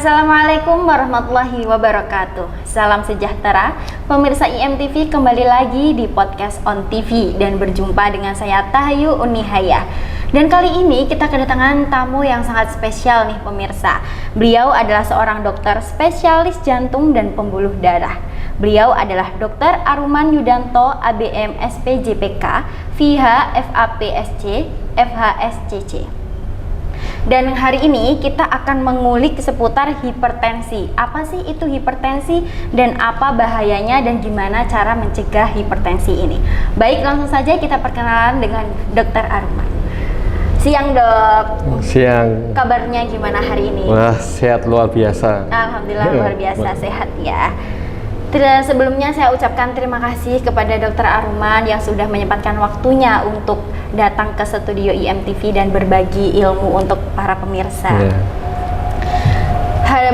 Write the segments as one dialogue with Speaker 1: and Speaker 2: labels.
Speaker 1: Assalamualaikum warahmatullahi wabarakatuh. Salam sejahtera, pemirsa IMTV kembali lagi di podcast On TV dan berjumpa dengan saya Tahayu Unihaya. Dan kali ini kita kedatangan tamu yang sangat spesial nih pemirsa. Beliau adalah seorang dokter spesialis jantung dan pembuluh darah. Beliau adalah Dr. Aruman Yudanto, ABM SPJPK, FIH FAPSC, FHSCC. Dan hari ini kita akan mengulik seputar hipertensi. Apa sih itu hipertensi dan apa bahayanya dan gimana cara mencegah hipertensi ini? Baik, langsung saja kita perkenalan dengan Dr. Aruman. Siang dok.
Speaker 2: Siang.
Speaker 1: Kabarnya gimana hari ini?
Speaker 2: Wah, sehat luar biasa.
Speaker 1: Alhamdulillah luar biasa sehat ya. Sebelumnya saya ucapkan terima kasih kepada Dr. Aruman yang sudah menyempatkan waktunya untuk datang ke studio IMTV dan berbagi ilmu untuk para pemirsa.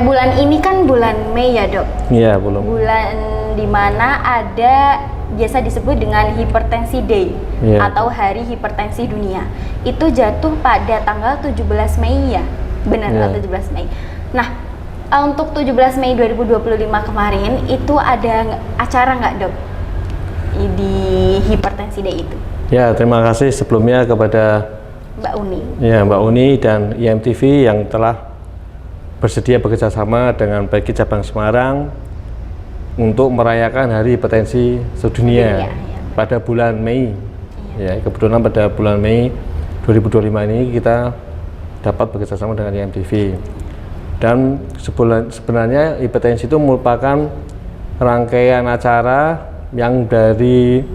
Speaker 1: Bulan ini kan bulan Mei ya dok?
Speaker 2: Iya,
Speaker 1: bulan dimana ada biasa disebut dengan Hipertensi Day atau Hari Hipertensi Dunia. Itu jatuh pada tanggal 17 Mei ya? Benar, 17 Mei. Nah, untuk 17 Mei 2025 kemarin itu ada acara nggak dok di Hipertensi Day itu?
Speaker 2: Ya, terima kasih sebelumnya kepada
Speaker 1: Mbak Uni.
Speaker 2: Ya, Mbak Uni dan IMTV yang telah bersedia bekerjasama dengan PERKI Cabang Semarang untuk merayakan Hari Hipertensi Sedunia pada bulan Mei. Ya, kebetulan pada bulan Mei 2025 ini kita dapat bekerjasama dengan IMTV. Dan sebenarnya hipertensi itu merupakan rangkaian acara yang dari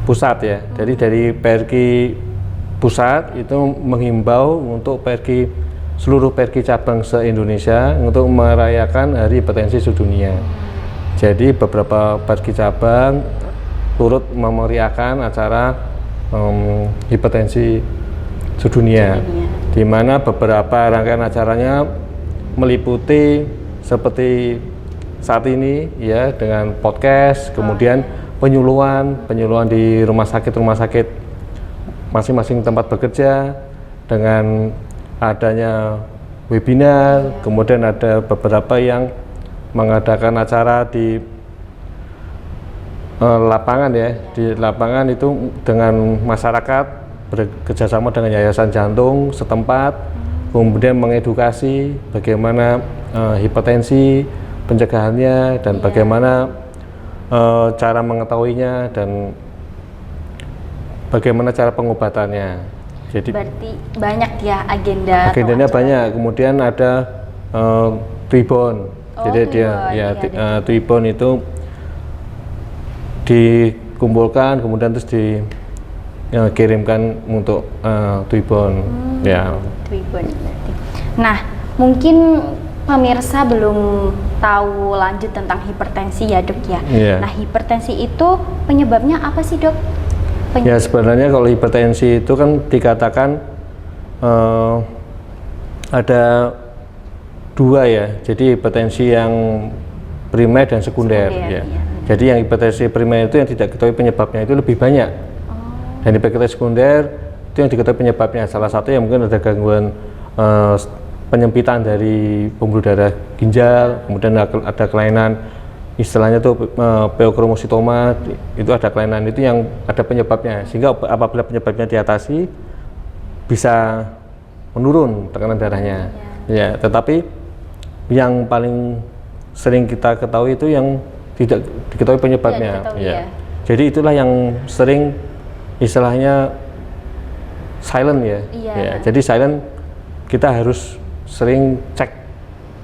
Speaker 2: pusat ya. Jadi dari PERKI pusat itu menghimbau untuk seluruh PERKI cabang se-Indonesia untuk merayakan Hari Hipertensi Sedunia. Jadi beberapa PERKI cabang turut memeriahkan acara hipertensi sedunia, di mana beberapa rangkaian acaranya meliputi seperti saat ini ya, dengan podcast, kemudian penyuluhan di rumah sakit masing-masing tempat bekerja, dengan adanya webinar, kemudian ada beberapa yang mengadakan acara di lapangan ya, di lapangan itu dengan masyarakat bekerjasama dengan yayasan jantung setempat, kemudian mengedukasi bagaimana hipertensi, pencegahannya, dan bagaimana cara mengetahuinya dan bagaimana cara pengobatannya. Jadi berarti
Speaker 1: banyak ya agendanya
Speaker 2: banyak. Kemudian ada Tribon. Jadi Tribon itu dikumpulkan kemudian terus dikirimkan untuk Tribon.
Speaker 1: Tribon berarti. Nah, mungkin pemirsa belum tahu lanjut tentang hipertensi ya dok ya. Nah, hipertensi itu penyebabnya apa sih dok?
Speaker 2: Ya, sebenarnya kalau hipertensi itu kan dikatakan ada dua ya. Jadi hipertensi yang primer dan sekunder ya. Jadi yang hipertensi primer itu yang tidak diketahui penyebabnya itu lebih banyak. Dan hipertensi sekunder itu yang diketahui penyebabnya. Salah satu yang mungkin ada gangguan penyempitan dari pembuluh darah ginjal, kemudian ada kelainan istilahnya tuh pheochromocytoma, itu ada kelainan itu yang ada penyebabnya, sehingga apabila penyebabnya diatasi bisa menurun tekanan darahnya. Ya, tetapi yang paling sering kita ketahui itu yang tidak diketahui penyebabnya. Jadi itulah yang sering istilahnya silent ya. Jadi silent, kita harus sering cek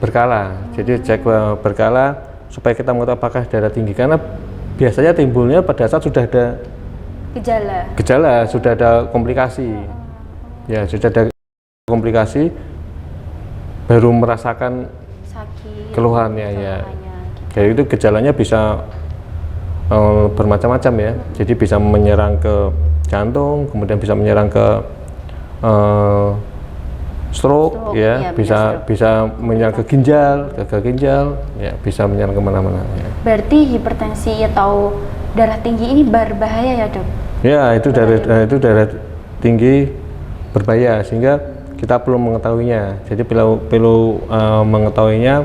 Speaker 2: berkala. Jadi cek berkala supaya kita mengetahui apakah darah tinggi, karena biasanya timbulnya pada saat sudah ada gejala, sudah ada komplikasi. Ya, sudah ada komplikasi baru merasakan sakit, keluhannya ya. Jadi itu gejalanya bisa bermacam-macam ya. Jadi bisa menyerang ke jantung, kemudian bisa menyerang ke stroke ya, bisa menyerang ke ginjal, gagal ginjal, ya bisa menyerang kemana-mana. Ya.
Speaker 1: Berarti hipertensi atau darah tinggi ini berbahaya ya dok?
Speaker 2: Ya, itu darah tinggi berbahaya, sehingga kita perlu mengetahuinya. Jadi perlu mengetahuinya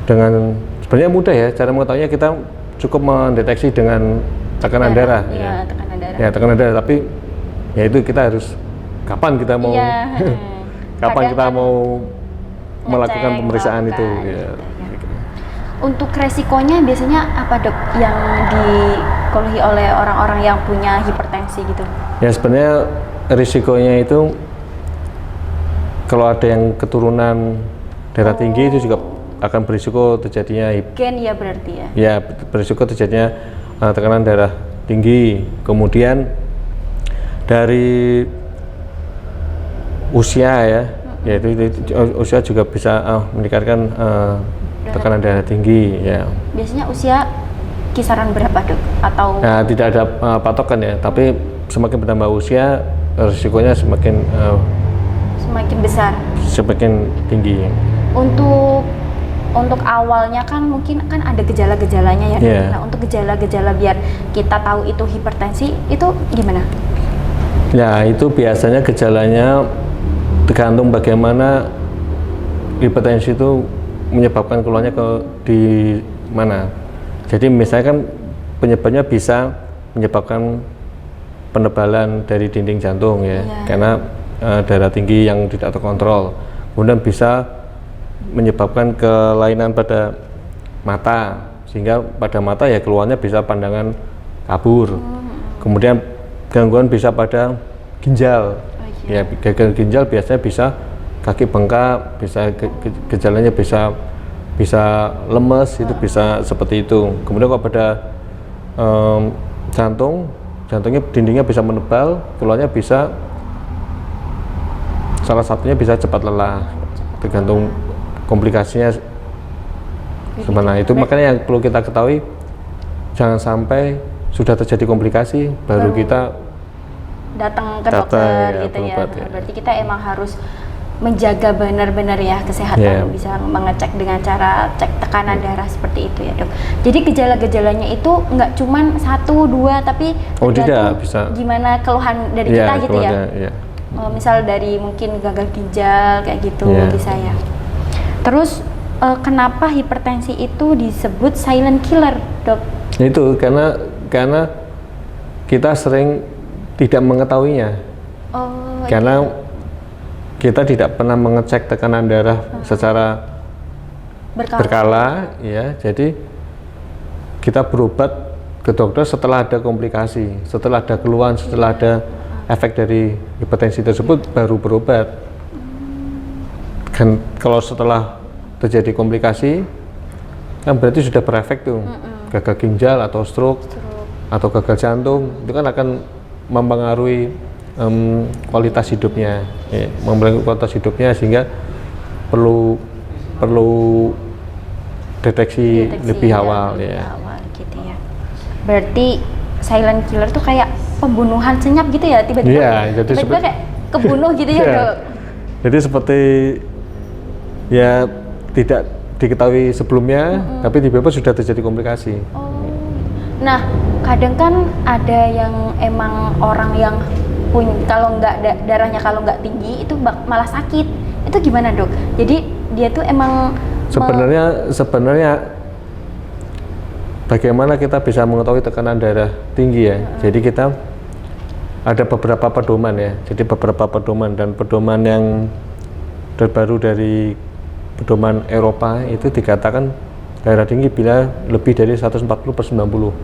Speaker 2: dengan sebenarnya mudah ya. Cara mengetahuinya kita cukup mendeteksi dengan tekanan darah.
Speaker 1: Iya, tekanan darah.
Speaker 2: Ya, tekanan darah. Tapi ya itu kita harus kapan kita mau kapan kita mau melakukan pemeriksaan itu. Ya.
Speaker 1: Untuk resikonya biasanya apa dok yang dikeluhi oleh orang-orang yang punya hipertensi gitu?
Speaker 2: Ya sebenarnya risikonya itu kalau ada yang keturunan darah tinggi itu juga akan berisiko terjadinya
Speaker 1: gen ya berarti ya?
Speaker 2: Ya berisiko terjadinya tekanan darah tinggi. Kemudian dari usia ya, yaitu usia juga bisa meningkatkan tekanan darah tinggi ya.
Speaker 1: Biasanya usia kisaran berapa dok? Atau?
Speaker 2: Nah, tidak ada patokan ya, tapi semakin bertambah usia risikonya semakin
Speaker 1: besar.
Speaker 2: Semakin tinggi.
Speaker 1: Untuk awalnya kan mungkin kan ada gejala-gejalanya ya.
Speaker 2: Yeah.
Speaker 1: Nah untuk gejala-gejala biar kita tahu itu hipertensi itu gimana?
Speaker 2: Ya itu biasanya gejalanya tergantung bagaimana hipertensi itu menyebabkan keluarnya di mana. Jadi misalnya kan penyebabnya bisa menyebabkan penebalan dari dinding jantung ya, karena darah tinggi yang tidak terkontrol. Kemudian bisa menyebabkan kelainan pada mata, sehingga pada mata ya keluarnya bisa pandangan kabur. Kemudian gangguan bisa pada ginjal. Ya gagal ginjal biasanya bisa kaki bengkak, bisa gejalanya bisa lemes, itu bisa seperti itu. Kemudian kalau pada jantungnya dindingnya bisa menebal, keluarnya bisa salah satunya bisa cepat lelah, tergantung komplikasinya gimana. Itu makanya yang perlu kita ketahui, jangan sampai sudah terjadi komplikasi baru kita
Speaker 1: datang ke dokter gitu ya. Berarti kita emang harus menjaga benar-benar ya kesehatan, bisa mengecek dengan cara cek tekanan darah seperti itu ya dok. Jadi gejala-gejalanya itu nggak cuman 1, 2 tapi
Speaker 2: tidak bisa
Speaker 1: gimana keluhan dari kita gitu ya. Misal dari mungkin gagal ginjal kayak gitu bisa ya. Terus kenapa hipertensi itu disebut silent killer dok?
Speaker 2: Itu karena kita sering tidak mengetahuinya. Karena kita tidak pernah mengecek tekanan darah secara berkala ya. Jadi kita berobat ke dokter setelah ada komplikasi, setelah ada keluhan, setelah ada efek dari hipertensi tersebut baru berobat. Kan kalau setelah terjadi komplikasi kan berarti sudah berefek tuh, gagal ginjal atau stroke atau gagal jantung, itu kan akan mempengaruhi kualitas hidupnya, mempengaruhi kualitas hidupnya, sehingga perlu deteksi lebih awal ya.
Speaker 1: Gitu ya. Berarti silent killer tuh kayak pembunuhan senyap gitu ya, tiba-tiba kayak kebunuh gitu ya dok.
Speaker 2: Jadi seperti ya tidak diketahui sebelumnya, tapi tiba-tiba sudah terjadi komplikasi.
Speaker 1: Nah kadang kan ada yang emang orang yang kalau nggak darahnya kalau nggak tinggi itu malah sakit. Itu gimana dok? Jadi dia tuh emang sebenarnya bagaimana kita bisa mengetahui tekanan darah tinggi ya? Jadi kita ada beberapa pedoman ya. Jadi beberapa pedoman, dan pedoman yang terbaru dari pedoman Eropa itu dikatakan darah tinggi bila lebih dari 140/90.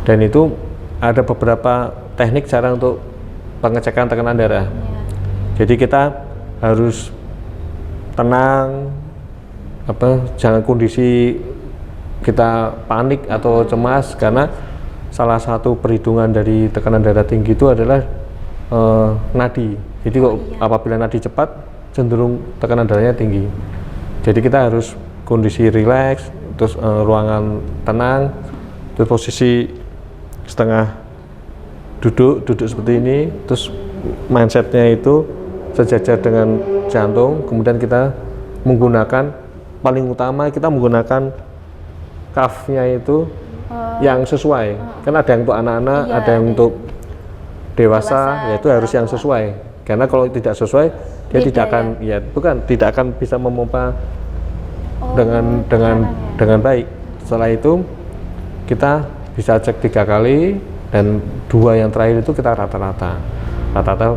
Speaker 1: Dan itu ada beberapa teknik cara untuk pengecekan tekanan darah. Jadi kita harus tenang, jangan kondisi kita panik atau cemas, karena salah satu perhitungan dari tekanan darah tinggi itu adalah nadi. Jadi apabila nadi cepat cenderung tekanan darahnya tinggi. Jadi kita harus kondisi rileks, terus ruangan tenang, terus posisi setengah duduk seperti ini, terus mindsetnya itu sejajar dengan jantung. Kemudian kita menggunakan, paling utama kita menggunakan cuff-nya itu yang sesuai. Kan ada yang untuk anak-anak, ada yang untuk dewasa, yaitu harus yang sesuai. Karena kalau tidak sesuai
Speaker 2: dia
Speaker 1: Beda
Speaker 2: tidak akan tidak akan bisa memompa dengan baik. Setelah itu kita bisa cek 3 kali, dan 2 yang terakhir itu kita rata-rata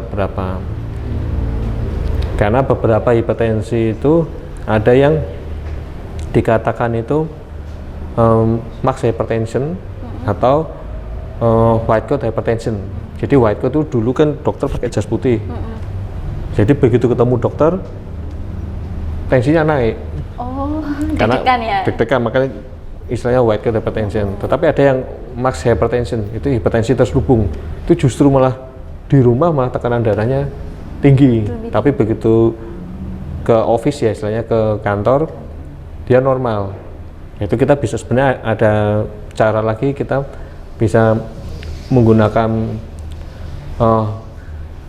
Speaker 2: berapa. Karena beberapa hipertensi itu ada yang dikatakan itu max hypertension atau white coat hypertension. Jadi white coat itu dulu kan dokter pakai jas putih. Jadi begitu ketemu dokter, tensinya naik. Karena deg-degan, makanya istilahnya white coat hypertension. Tetapi ada yang max hypertension, itu hipertensi terselubung. Itu justru malah di rumah malah tekanan darahnya tinggi. Tapi begitu ke office ya, istilahnya ke kantor, dia normal. Itu kita bisa, sebenarnya ada cara lagi, kita bisa menggunakan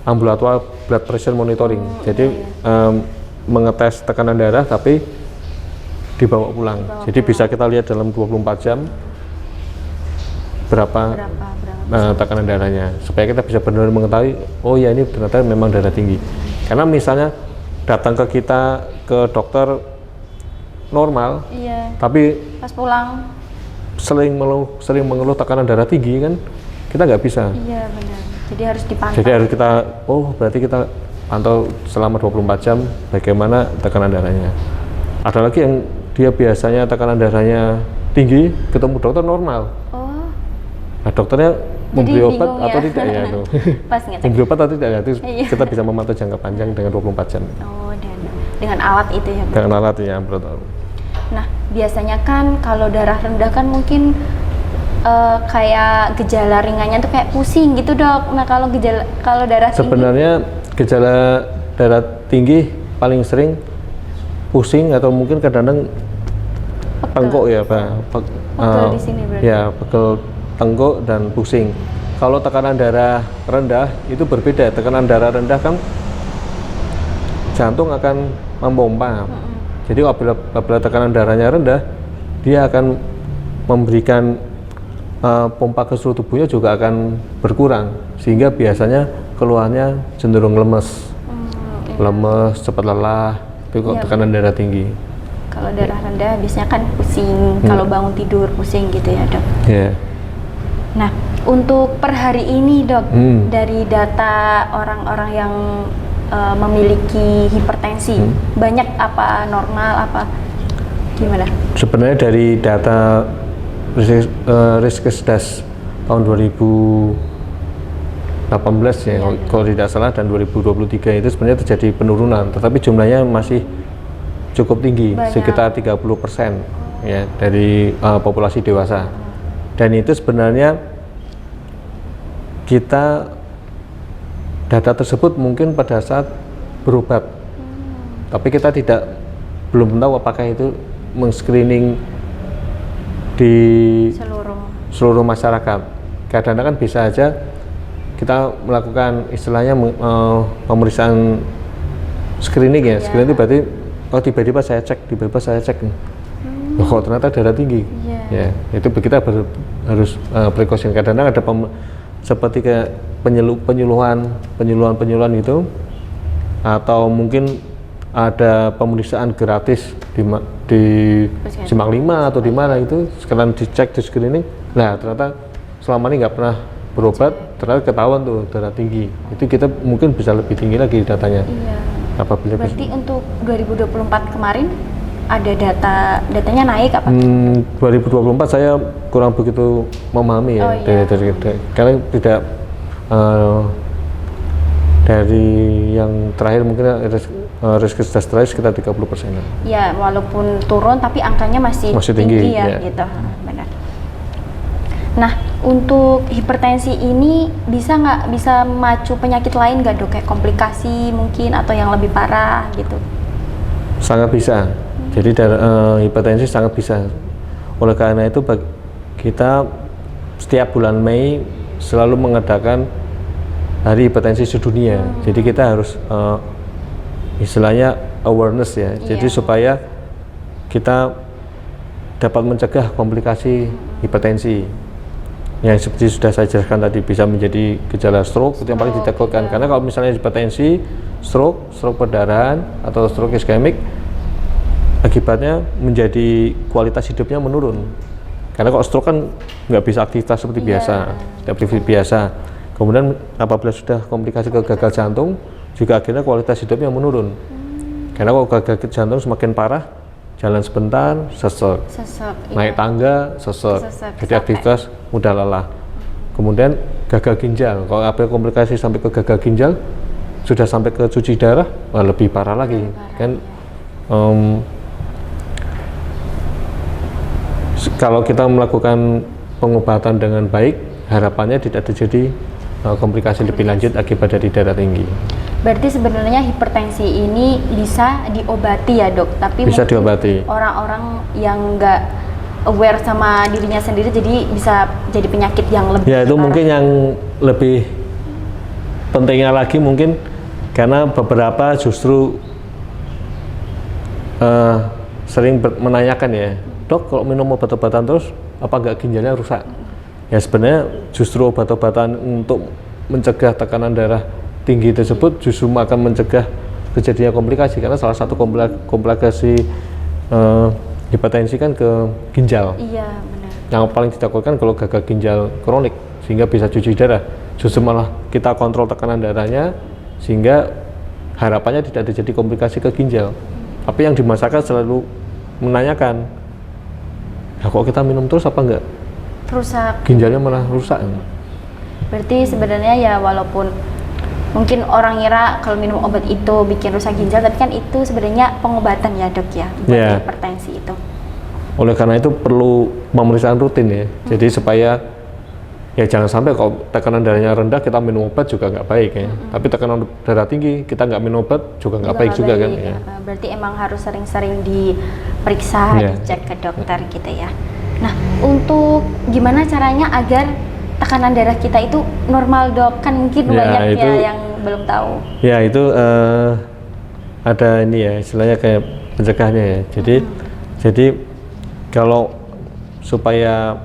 Speaker 2: ambulatory blood pressure monitoring. Jadi mengetes tekanan darah tapi dibawa pulang. Jadi bisa kita lihat dalam 24 jam berapa tekanan darahnya, supaya kita bisa benar-benar mengetahui, oh ya ini ternyata memang darah tinggi. Karena misalnya datang ke kita, ke dokter normal, tapi
Speaker 1: pas pulang
Speaker 2: sering mengeluh tekanan darah tinggi, kan kita nggak bisa.
Speaker 1: Iya benar. Jadi harus dipantau.
Speaker 2: Jadi harus kita, berarti kita pantau selama 24 jam bagaimana tekanan darahnya. Ada lagi yang dia biasanya tekanan darahnya tinggi, ketemu dokter normal. Nah, dokternya memberi obat atau tidak ya? Memberi obat atau tidak ya? Itu kita bisa memantau jangka panjang dengan 24 jam.
Speaker 1: Dan dengan alat itu ya?
Speaker 2: Dengan alat ya, betul.
Speaker 1: Nah, biasanya kan kalau darah rendah kan mungkin kayak gejala ringannya tuh kayak pusing gitu, Dok. Nah, kalau darah tinggi,
Speaker 2: sebenarnya gejala darah tinggi paling sering pusing, atau mungkin kadang-kadang tengkuk ya, Pak.
Speaker 1: Pegel di sini berarti.
Speaker 2: Ya, pegel tengkuk dan pusing. Kalau tekanan darah rendah itu berbeda. Tekanan darah rendah kan jantung akan memompa. Jadi apabila tekanan darahnya rendah, dia akan memberikan pompa ke seluruh tubuhnya juga akan berkurang, sehingga biasanya keluhannya cenderung lemes, cepat lelah. Itu tekanan darah tinggi.
Speaker 1: Kalau darah rendah biasanya kan pusing, kalau bangun tidur pusing gitu ya, Dok. Nah, untuk per hari ini, Dok, dari data orang-orang yang memiliki hipertensi, banyak apa normal, apa gimana? Sebenarnya
Speaker 2: dari data Riskesdas tahun 2018 ya, kalau tidak salah, dan 2023 itu sebenarnya terjadi penurunan, tetapi jumlahnya masih cukup tinggi, sekitar 30% ya dari populasi dewasa. Dan itu sebenarnya data tersebut mungkin pada saat berobat, tapi kita belum tahu apakah itu men-screening di seluruh masyarakat. Kadang-kadang kan bisa aja kita melakukan istilahnya pemeriksaan screening ya. Screening itu berarti tiba-tiba saya cek, kok ternyata darah tinggi. Ya, itu kita harus precaution. Kadang-kadang ada seperti kayak penyuluhan itu, atau mungkin ada pemeriksaan gratis di Simpang 5 atau di mana, itu sekalian dicek, di screening. Nah, ternyata selama ini nggak pernah berobat, ternyata ketahuan tuh darah tinggi. Itu kita mungkin bisa lebih tinggi lagi datanya.
Speaker 1: Berarti untuk 2024 kemarin ada datanya naik apa?
Speaker 2: 2024 saya kurang begitu memahami ya, karena tidak dari yang terakhir mungkin Riskesdas terakhir sekitar 30%.
Speaker 1: Ya, walaupun turun tapi angkanya masih tinggi ya, gitu. Benar. Nah, untuk hipertensi ini bisa memacu penyakit lain nggak, Dok? Kayak komplikasi mungkin atau yang lebih parah gitu?
Speaker 2: Sangat bisa. Jadi hipertensi sangat bisa. Oleh karena itu kita setiap bulan Mei selalu mengadakan Hari Hipertensi Sedunia. Jadi kita harus istilahnya awareness ya. Jadi supaya kita dapat mencegah komplikasi hipertensi. yang seperti sudah saya jelaskan tadi bisa menjadi gejala stroke, itu yang paling ditakutkan. Karena kalau misalnya hipertensi, stroke perdarahan atau stroke iskemik, akibatnya menjadi kualitas hidupnya menurun. Karena kalau stroke kan nggak bisa aktivitas seperti biasa, tidak seperti biasa. Kemudian apabila sudah komplikasi ke gagal jantung, juga akhirnya kualitas hidupnya menurun. Karena kalau gagal jantung semakin parah, jalan sebentar sesek, naik tangga sesek, jadi aktivitas mudah lelah. Kemudian gagal ginjal, kalau ada komplikasi sampai ke gagal ginjal, sudah sampai ke cuci darah, lebih parah lagi. Kan kalau kita melakukan pengobatan dengan baik, harapannya tidak terjadi komplikasi lebih lanjut akibat dari darah tinggi.
Speaker 1: Berarti sebenarnya hipertensi ini bisa diobati ya dok, tapi
Speaker 2: bisa diobati.
Speaker 1: Orang-orang yang nggak aware sama dirinya sendiri jadi bisa jadi penyakit yang lebih
Speaker 2: ya itu parah. Mungkin yang lebih pentingnya lagi mungkin karena beberapa justru sering menanyakan ya, dok kalau minum obat-obatan terus apa nggak ginjalnya rusak? Ya sebenarnya justru obat-obatan untuk mencegah tekanan darah tinggi tersebut justru akan mencegah terjadinya komplikasi, karena salah satu komplikasi hipertensi kan ke ginjal.
Speaker 1: Iya benar.
Speaker 2: Yang paling ditakutkan kalau gagal ginjal kronik sehingga bisa cuci darah, justru malah kita kontrol tekanan darahnya sehingga harapannya tidak terjadi komplikasi ke ginjal. Tapi yang di masyarakat selalu menanyakan, ya kok kita minum terus apa enggak?
Speaker 1: Rusak.
Speaker 2: Ginjalnya malah rusak.
Speaker 1: Berarti sebenarnya ya walaupun mungkin orang ngira kalau minum obat itu bikin rusak ginjal, tapi kan itu sebenarnya pengobatan ya dok ya, buat hipertensi itu.
Speaker 2: Oleh karena itu perlu pemeriksaan rutin ya. Jadi supaya ya jangan sampai kalau tekanan darahnya rendah kita minum obat juga nggak baik ya. Tapi tekanan darah tinggi kita nggak minum obat juga nggak baik juga kan. Ya.
Speaker 1: Berarti emang harus sering-sering diperiksa, dicek ke dokter gitu ya. Nah untuk gimana caranya agar tekanan darah kita itu normal dok, kan mungkin banyak itu, ya yang belum tahu. Ya itu
Speaker 2: ada ini ya istilahnya kayak pencegahnya ya. Jadi kalau supaya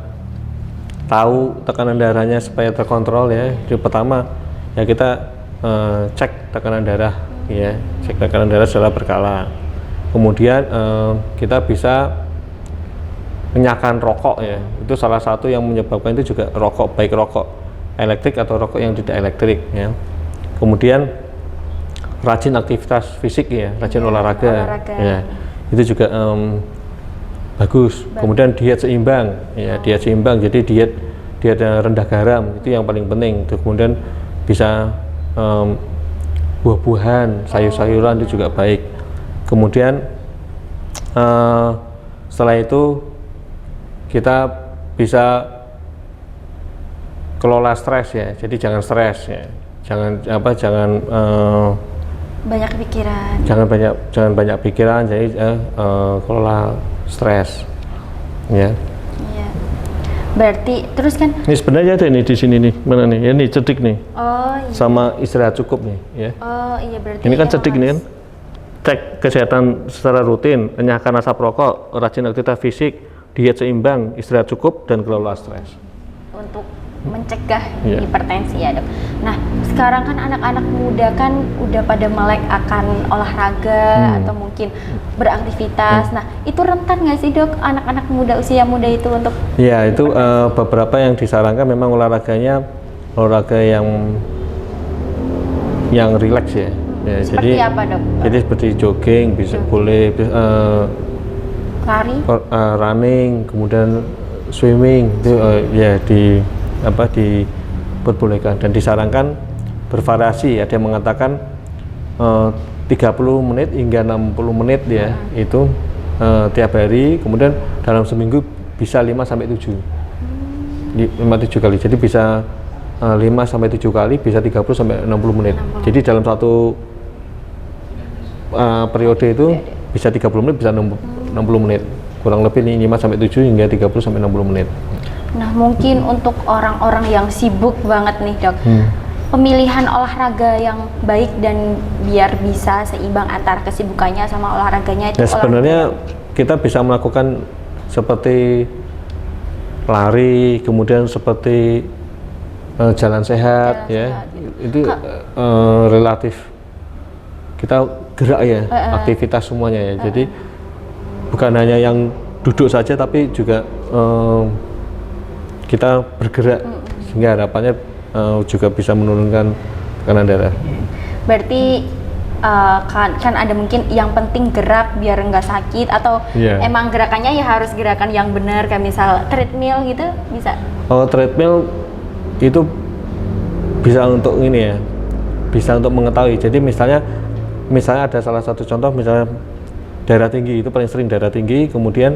Speaker 2: tahu tekanan darahnya supaya terkontrol ya, jadi pertama ya kita cek tekanan darah ya, cek tekanan darah secara berkala. Kemudian kita bisa menyakan rokok ya, itu salah satu yang menyebabkan itu juga rokok, baik rokok elektrik atau rokok yang tidak elektrik ya. Kemudian rajin aktivitas fisik ya, rajin olahraga ya, itu juga bagus. Kemudian diet seimbang ya, diet seimbang, jadi diet rendah garam itu yang paling penting. Kemudian bisa buah-buahan, sayur-sayuran itu juga baik. Kemudian setelah itu kita bisa kelola stres ya, jadi jangan stres ya, jangan
Speaker 1: banyak pikiran,
Speaker 2: jangan banyak pikiran, jadi kelola stres ya.
Speaker 1: Iya. Berarti terus kan
Speaker 2: ini sebenarnya ada nih di sini nih, mana nih, ya nih cedik nih.
Speaker 1: Oh iya.
Speaker 2: Sama istirahat cukup nih ya.
Speaker 1: Oh iya, berarti
Speaker 2: ini kan cedik nih kan, cek kesehatan secara rutin, enyahkan asap rokok, rajin aktivitas fisik, diet seimbang, istirahat cukup, dan kelola stres
Speaker 1: untuk mencegah hipertensi ya dok. Nah sekarang kan anak-anak muda kan udah pada melek akan olahraga atau mungkin beraktivitas. Nah itu rentan nggak sih dok anak-anak muda, usia muda itu untuk?
Speaker 2: Ya itu beberapa yang disarankan memang olahraganya olahraga yang rileks ya.
Speaker 1: Seperti
Speaker 2: jadi
Speaker 1: apa dok?
Speaker 2: Jadi seperti jogging, bisa boleh
Speaker 1: lari,
Speaker 2: running, kemudian swimming itu ya diperbolehkan dan disarankan bervariasi. Ada yang mengatakan 30 menit hingga 60 menit ya, itu tiap hari. Kemudian dalam seminggu bisa 5 sampai 7 kali. Jadi bisa 5 sampai 7 kali, bisa 30 sampai 60 menit. Jadi dalam satu periode itu bisa 30 menit, bisa 60 menit, kurang lebih nih 5 sampai 7 hingga 30 sampai 60 menit.
Speaker 1: Nah mungkin untuk orang-orang yang sibuk banget nih dok, pemilihan olahraga yang baik dan biar bisa seimbang antara kesibukannya sama olahraganya itu.
Speaker 2: Ya sebenarnya kita bisa melakukan seperti lari, kemudian seperti jalan sehat, ya, itu relatif kita gerak ya, aktivitas semuanya ya. Jadi bukan hanya yang duduk saja, tapi juga kita bergerak, sehingga harapannya juga bisa menurunkan tekanan darah.
Speaker 1: Berarti kan ada mungkin yang penting gerak biar nggak sakit, atau emang gerakannya ya harus gerakan yang benar, kayak misal treadmill gitu bisa?
Speaker 2: Oh, treadmill itu bisa untuk ini ya, bisa untuk mengetahui. Jadi misalnya ada salah satu contoh, misalnya darah tinggi, itu paling sering darah tinggi, kemudian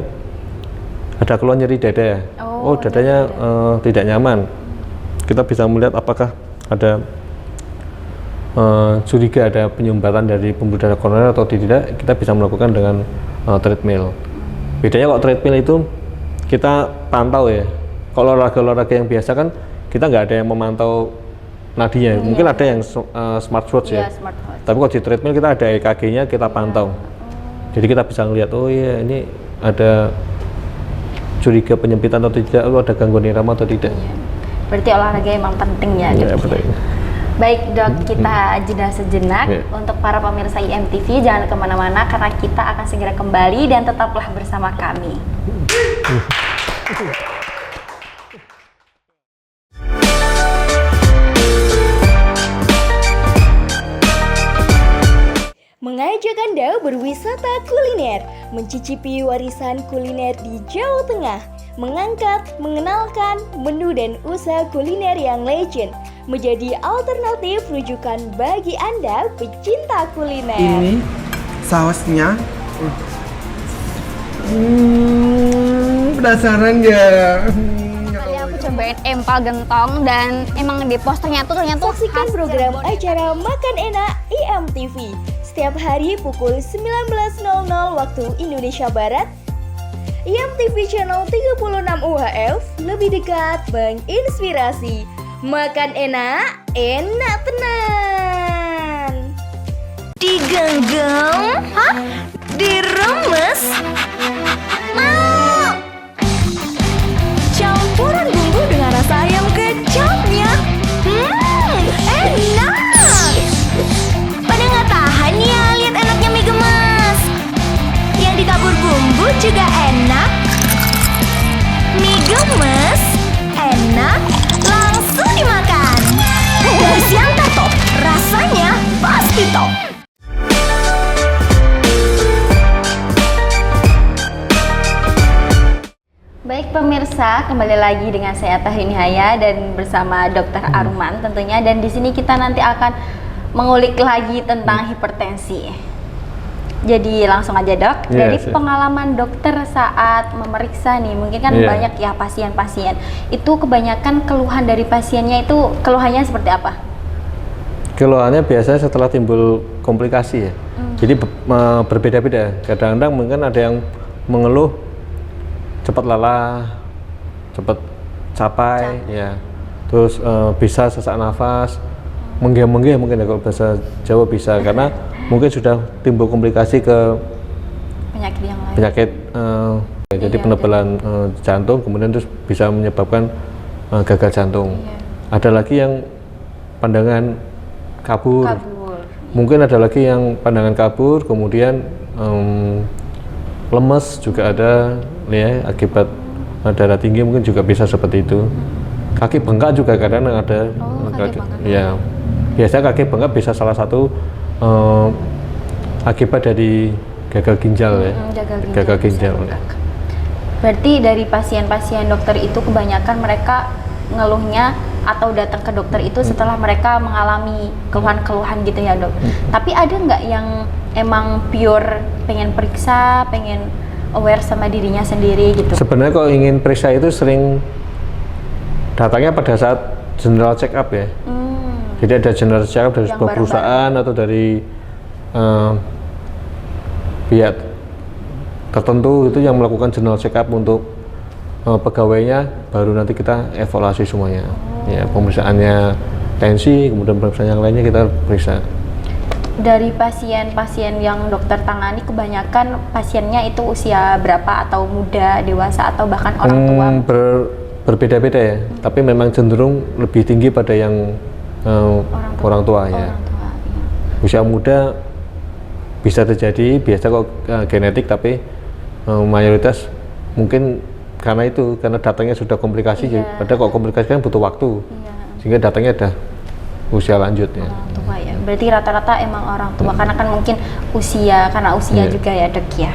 Speaker 2: ada keluhan nyeri dada. Oh, dadanya tidak nyaman. Kita bisa melihat apakah ada curiga ada penyumbatan dari pembuluh darah koroner atau tidak. Kita bisa melakukan dengan treadmill. Bedanya kalau treadmill itu kita pantau ya. Kalau olahraga yang biasa kan kita nggak ada yang memantau nadinya. Mungkin ada yang smartwatch ya. Tapi kalau di treadmill kita ada EKG-nya, kita pantau. Jadi kita bisa melihat, oh iya ini ada curiga penyempitan atau tidak, ada gangguan irama atau tidak.
Speaker 1: Berarti olahraga emang penting ya.
Speaker 2: Betul.
Speaker 1: Baik dok, kita jeda sejenak. Untuk para pemirsa IMTV jangan kemana-mana, karena kita akan segera kembali dan tetaplah bersama kami.
Speaker 3: Mengajak Anda berwisata kuliner, mencicipi warisan kuliner di Jawa Tengah, mengangkat, mengenalkan menu dan usaha kuliner yang legend, menjadi alternatif rujukan bagi Anda pecinta kuliner.
Speaker 4: Ini sausnya, penasaran ya?
Speaker 5: Tadi aku cobain empal gentong dan emang di posternya tuh ternyata
Speaker 3: Saksikan program acara Makan Enak IMTV setiap hari pukul 19.00 waktu Indonesia Barat. IMTV Channel 36 UHF, lebih dekat menginspirasi. Makan enak, enak tenan. Digenggam? Hah? Diremes? Mau? Campuran bumbu dengan rasa ayam kecapnya. Enak. Pada nggak tahan ya lihat enaknya mie gemes. Yang ditabur bumbu juga enak. Mie gemes, enak, langsung dimakan. Dari Sianta Top, rasanya pasti top.
Speaker 1: Baik pemirsa, kembali lagi dengan saya Tahyu Nihaya dan bersama Dr. Arman tentunya, dan di sini kita nanti akan mengulik lagi tentang hipertensi. Jadi langsung aja dok, dari pengalaman dokter saat memeriksa nih, mungkin kan banyak ya pasien-pasien, itu kebanyakan keluhan dari pasiennya itu keluhannya seperti apa?
Speaker 2: Keluhannya biasanya setelah timbul komplikasi ya, jadi berbeda-beda. Kadang-kadang mungkin ada yang mengeluh cepat lelah, cepat capai, ya, terus bisa sesak nafas, menggeh-menggeh mungkin ya kalau bahasa Jawa bisa, karena mungkin sudah timbul komplikasi ke
Speaker 1: penyakit yang lain.
Speaker 2: Jadi penebalan jantung, kemudian terus bisa menyebabkan gagal jantung. Ada lagi yang pandangan kabur. Mungkin ada lagi yang pandangan kabur, kemudian lemes juga ada, ya, akibat darah tinggi mungkin juga bisa seperti itu. Kaki bengkak juga kadang ada.
Speaker 1: Kaki bengkak.
Speaker 2: Ya, biasanya kaki bengkak bisa salah satu akibat dari gagal ginjal ya. Gagal ginjal.
Speaker 1: Berarti dari pasien-pasien dokter itu kebanyakan mereka ngeluhnya atau datang ke dokter itu setelah mereka mengalami keluhan-keluhan gitu ya dok. Tapi ada nggak yang emang pure pengen periksa, pengen aware sama dirinya sendiri gitu?
Speaker 2: Sebenarnya kalau ingin periksa itu sering datangnya pada saat general check up ya. Jadi ada general check up dari sebuah perusahaan atau dari pihak tertentu itu yang melakukan general check up untuk pegawainya, baru nanti kita evaluasi semuanya. Ya, pemeriksaannya tensi, kemudian pemeriksaan yang lainnya kita periksa.
Speaker 1: Dari pasien-pasien yang dokter tangani, kebanyakan pasiennya itu usia berapa, atau muda, dewasa, atau bahkan orang tua?
Speaker 2: berbeda-beda ya, tapi memang cenderung lebih tinggi pada yang orang tua ya.
Speaker 1: Orang tua, iya.
Speaker 2: Usia muda bisa terjadi, biasa kok genetik, tapi mayoritas mungkin karena datangnya sudah komplikasi.
Speaker 1: Iya.
Speaker 2: Padahal kok komplikasi kan butuh waktu, sehingga datangnya ada usia lanjut ya.
Speaker 1: Orang tua ya. Berarti rata-rata emang orang tua, karena kan mungkin karena usia
Speaker 2: Iya.
Speaker 1: juga ya dok ya.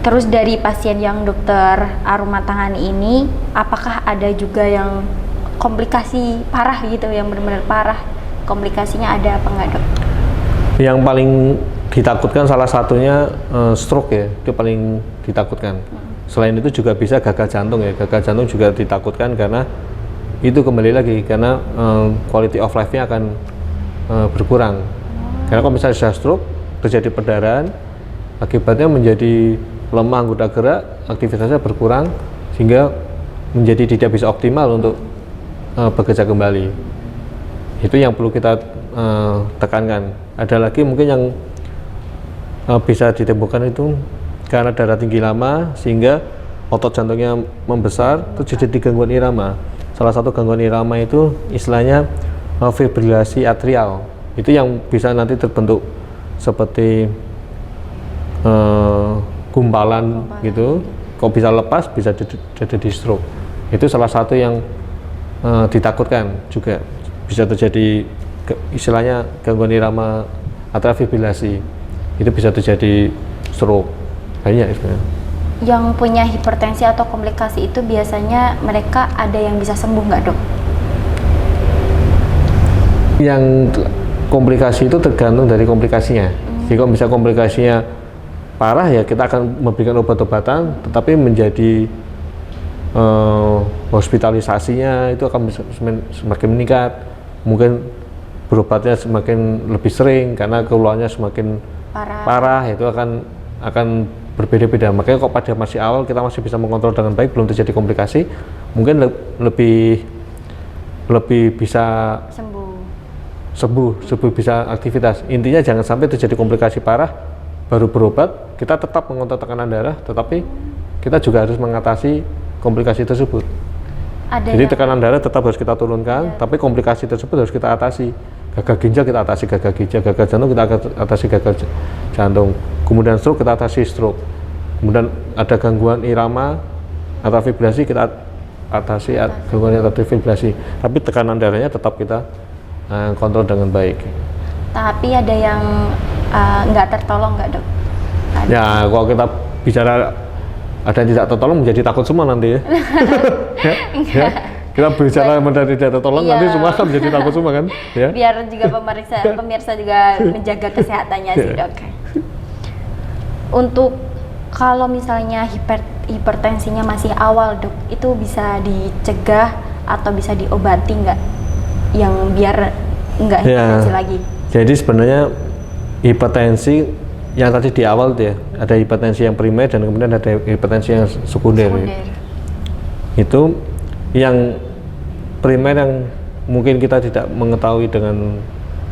Speaker 1: Terus dari pasien yang dokter Aruma tangani ini, apakah ada juga yang komplikasi parah gitu, yang benar-benar parah? Komplikasinya ada apa enggak dok?
Speaker 2: Yang paling ditakutkan salah satunya stroke ya, itu paling ditakutkan. Selain itu juga bisa gagal jantung ya, gagal jantung juga ditakutkan karena itu kembali lagi karena quality of life-nya akan berkurang. Karena kalau misalnya sudah stroke, terjadi perdarahan, akibatnya menjadi lemah anggota gerak, aktivitasnya berkurang, sehingga menjadi tidak bisa optimal untuk bekerja kembali. Itu yang perlu kita tekankan. Ada lagi mungkin yang bisa ditemukan itu karena darah tinggi lama, sehingga otot jantungnya membesar, terus jadi gangguan irama. Salah satu gangguan irama itu istilahnya fibrilasi atrial. Itu yang bisa nanti terbentuk seperti gumpalan gitu, kok bisa lepas, bisa jadi stroke. Itu salah satu yang ditakutkan juga, bisa terjadi istilahnya gangguan irama atrial fibrilasi. Itu bisa terjadi stroke, banyak sebenarnya.
Speaker 1: Yang punya hipertensi atau komplikasi itu biasanya mereka ada yang bisa sembuh nggak dok?
Speaker 2: Yang komplikasi itu tergantung dari komplikasinya. Jika bisa komplikasinya parah ya kita akan memberikan obat-obatan, tetapi menjadi hospitalisasinya itu akan semakin meningkat, mungkin berobatnya semakin lebih sering karena keluhannya semakin parah, itu akan berbeda-beda. Makanya kok pada masih awal kita masih bisa mengontrol dengan baik, belum terjadi komplikasi, mungkin lebih bisa sembuh bisa aktivitas. Intinya jangan sampai terjadi komplikasi parah baru berobat, kita tetap mengontrol tekanan darah, tetapi kita juga harus mengatasi komplikasi tersebut. Jadi tekanan darah tetap harus kita turunkan, tapi komplikasi tersebut harus kita atasi. Gagal ginjal kita atasi gagal ginjal, gagal jantung kita atasi gagal jantung, kemudian stroke kita atasi stroke, kemudian ada gangguan irama atau fibrillasi kita atasi gangguan atau fibrillasi, tapi tekanan darahnya tetap kita kontrol dengan baik.
Speaker 1: Tapi ada yang nggak tertolong nggak dok?
Speaker 2: Ya kalau kita bicara ada yang tidak tertolong menjadi takut semua nanti ya. Ya. Kita bicara menjadi tidak tertolong, nanti semua kan menjadi takut semua kan ya.
Speaker 1: Biar juga pemirsa juga menjaga kesehatannya sih dok. Untuk kalau misalnya hipertensinya masih awal dok, itu bisa dicegah atau bisa diobati nggak? Yang biar nggak hipertensi lagi. Jadi
Speaker 2: sebenarnya hipertensi yang tadi di awal tuh ya, ada hipertensi yang primer dan kemudian ada hipertensi yang sekunder. Itu yang primer yang mungkin kita tidak mengetahui dengan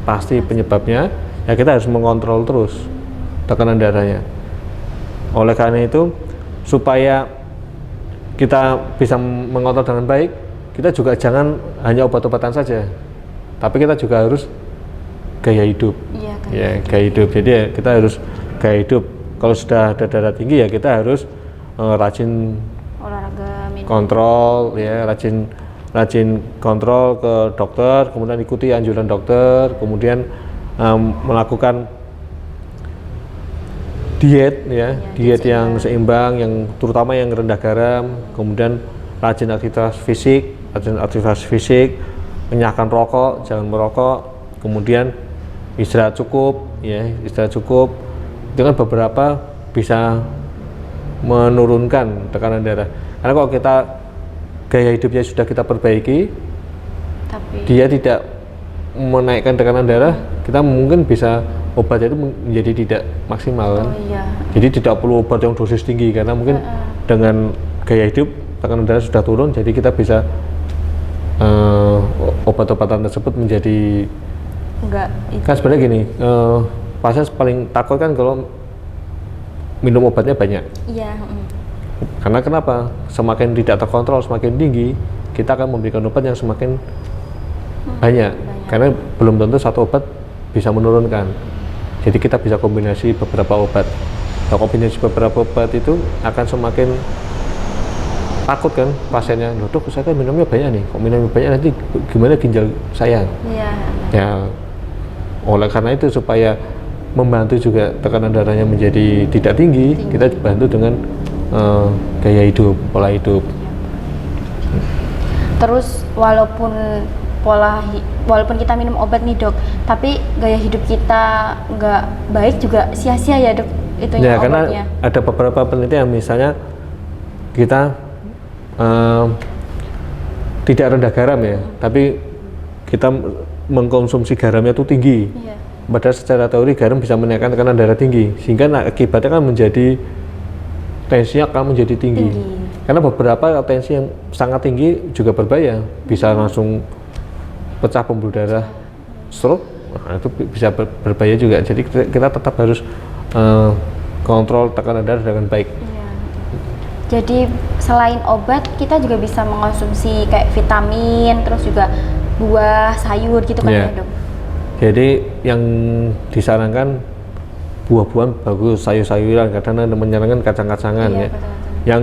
Speaker 2: pasti penyebabnya, ya kita harus mengontrol terus tekanan darahnya. Oleh karena itu, supaya kita bisa mengontrol dengan baik, kita juga jangan hanya obat-obatan saja, tapi kita juga harus gaya hidup. Gaya hidup. Jadi ya kita harus gaya hidup. Kalau sudah ada darah tinggi ya kita harus rajin
Speaker 1: olahraga,
Speaker 2: kontrol ya, rajin kontrol ke dokter, kemudian ikuti anjuran dokter, kemudian melakukan diet ya, diet yang seimbang, yang terutama yang rendah garam, kemudian rajin aktivitas fisik, menyahkan rokok, jangan merokok, kemudian istirahat cukup ya, itu kan beberapa bisa menurunkan tekanan darah. Karena kalau kita gaya hidupnya sudah kita perbaiki, tapi dia tidak menaikkan tekanan darah, kita mungkin bisa obatnya itu menjadi tidak maksimal kan. Jadi tidak perlu obat yang dosis tinggi karena mungkin dengan gaya hidup tekanan darah sudah turun, jadi kita bisa obat-obatan tersebut menjadi kan sebenarnya gini, pasien paling takut kan kalau minum obatnya banyak. Karena kenapa? Semakin tidak terkontrol, semakin tinggi, kita akan memberikan obat yang semakin banyak. Karena belum tentu satu obat bisa menurunkan. Jadi kita bisa kombinasi beberapa obat. Nah, kombinasi beberapa obat itu akan semakin takut kan pasiennya. Loh dok, saya kan minumnya banyak nih, kok minumnya banyak nanti gimana ginjal saya?
Speaker 1: Iya.
Speaker 2: Ya, oleh karena itu supaya membantu juga tekanan darahnya menjadi tidak tinggi. Kita bantu dengan gaya hidup, pola hidup.
Speaker 1: Terus walaupun kita minum obat nih dok, tapi gaya hidup kita nggak baik juga sia-sia ya dok itunya
Speaker 2: Ya, karena
Speaker 1: obatnya.
Speaker 2: ada beberapa penelitian misalnya kita tidak rendah garam ya, tapi kita mengkonsumsi garamnya itu tinggi.
Speaker 1: Iya.
Speaker 2: Padahal secara teori garam bisa menaikkan tekanan darah tinggi, sehingga akibatnya kan menjadi tensinya akan menjadi tinggi. Karena beberapa tensi yang sangat tinggi juga berbahaya, bisa langsung pecah pembuluh darah, stroke, nah, itu bisa berbahaya juga. Jadi kita tetap harus kontrol tekanan darah dengan baik.
Speaker 1: Iya. Jadi selain obat kita juga bisa mengkonsumsi kayak vitamin, terus juga buah, sayur gitu kan
Speaker 2: Iya.
Speaker 1: ya dok?
Speaker 2: Jadi yang disarankan buah-buahan bagus, sayur-sayuran, kadang menyarankan kacang-kacangan
Speaker 1: Iya,
Speaker 2: ya.
Speaker 1: kacang-kacangan.
Speaker 2: Yang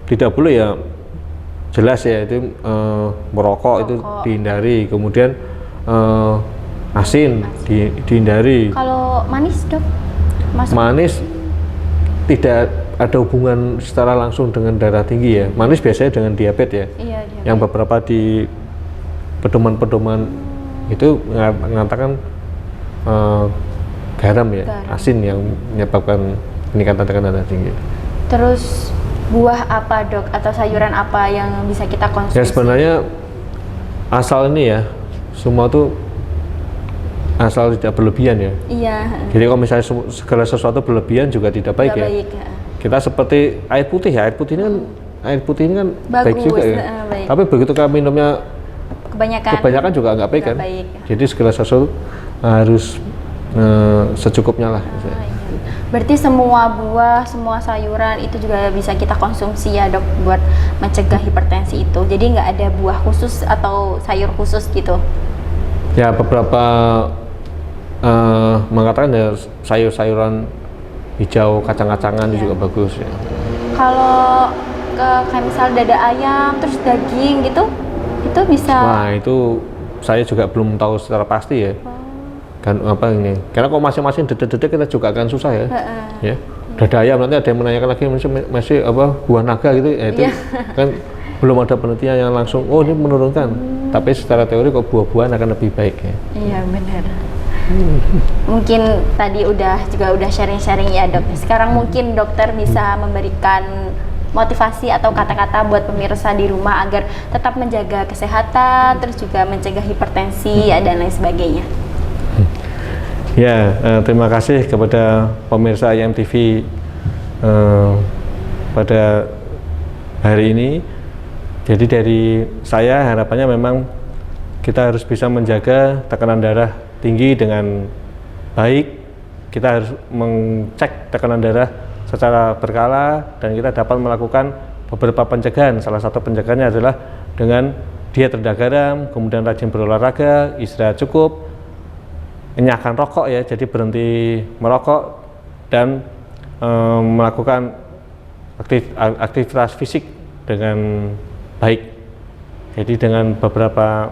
Speaker 2: tidak boleh ya jelas ya itu merokok itu dihindari, kemudian asin dihindari.
Speaker 1: Kalau manis dok? Masuk?
Speaker 2: Manis tidak ada hubungan secara langsung dengan darah tinggi ya. Manis biasanya dengan diabetes ya.
Speaker 1: Iya, dia.
Speaker 2: Yang beberapa di pedoman-pedoman itu mengatakan garam ya, asin yang menyebabkan peningkatan tekanan darah tinggi.
Speaker 1: Terus buah apa dok atau sayuran apa yang bisa kita konsumsi?
Speaker 2: Ya sebenarnya asal ini ya semua tuh asal tidak berlebihan ya.
Speaker 1: Iya.
Speaker 2: Jadi kalau misalnya segala sesuatu berlebihan juga tidak baik
Speaker 1: Nggak
Speaker 2: ya.
Speaker 1: baik, ya.
Speaker 2: Kita seperti air putih ya, air putih ini kan baik
Speaker 1: Bagus,
Speaker 2: juga ya.
Speaker 1: baik.
Speaker 2: Tapi begitu kita minumnya
Speaker 1: Kebanyakan
Speaker 2: juga nggak baik kan.
Speaker 1: nggak baik.
Speaker 2: Jadi segala sesuatu harus secukupnya lah.
Speaker 1: Iya. Berarti semua buah, semua sayuran itu juga bisa kita konsumsi ya dok buat mencegah hipertensi itu. Jadi nggak ada buah khusus atau sayur khusus gitu.
Speaker 2: Ya beberapa mengatakan ya sayur-sayuran hijau, kacang-kacangan itu juga bagus ya.
Speaker 1: Kalau kayak misal dada ayam terus daging gitu, itu bisa.
Speaker 2: Nah itu saya juga belum tahu secara pasti ya. Kan apa ini? Karena kalau masing-masing dedek-dedek kita juga akan susah ya. Ya. Dada ayam nanti ada yang menanyakan lagi masih apa buah naga gitu ya itu kan belum ada penelitian yang langsung oh ini menurunkan. Tapi secara teori kok buah-buahan akan lebih baik ya.
Speaker 1: Iya benar. Mungkin tadi udah sharing-sharing ya dok. Sekarang mungkin dokter bisa memberikan motivasi atau kata-kata buat pemirsa di rumah agar tetap menjaga kesehatan, terus juga mencegah hipertensi dan lain sebagainya.
Speaker 2: Ya, terima kasih kepada pemirsa IMTV pada hari ini. Jadi dari saya harapannya memang kita harus bisa menjaga tekanan darah tinggi dengan baik. Kita harus mengecek tekanan darah secara berkala dan kita dapat melakukan beberapa pencegahan. Salah satu pencegahannya adalah dengan diet rendah garam, kemudian rajin berolahraga, istirahat cukup, enyahkan rokok ya, jadi berhenti merokok dan melakukan aktivitas fisik dengan baik. Jadi dengan beberapa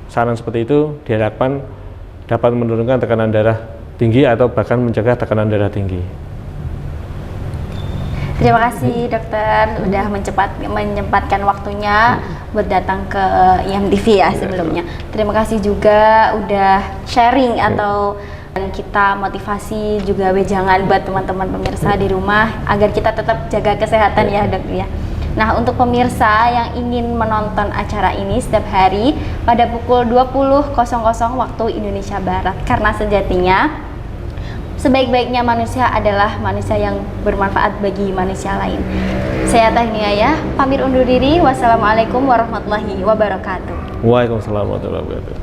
Speaker 2: saran seperti itu diharapkan dapat menurunkan tekanan darah tinggi atau bahkan mencegah tekanan darah tinggi.
Speaker 1: Terima kasih dokter udah menyempatkan waktunya buat datang ke IMTV ya sebelumnya. Terima kasih juga udah sharing atau kita motivasi juga wejangan buat teman-teman pemirsa di rumah agar kita tetap jaga kesehatan ya dok ya. Nah untuk pemirsa yang ingin menonton acara ini setiap hari pada pukul 20.00 waktu Indonesia Barat, karena sejatinya sebaik-baiknya manusia adalah manusia yang bermanfaat bagi manusia lain. Saya Tahnia ya, pamit undur diri. Wassalamualaikum warahmatullahi wabarakatuh.
Speaker 2: Waalaikumsalam warahmatullahi wabarakatuh.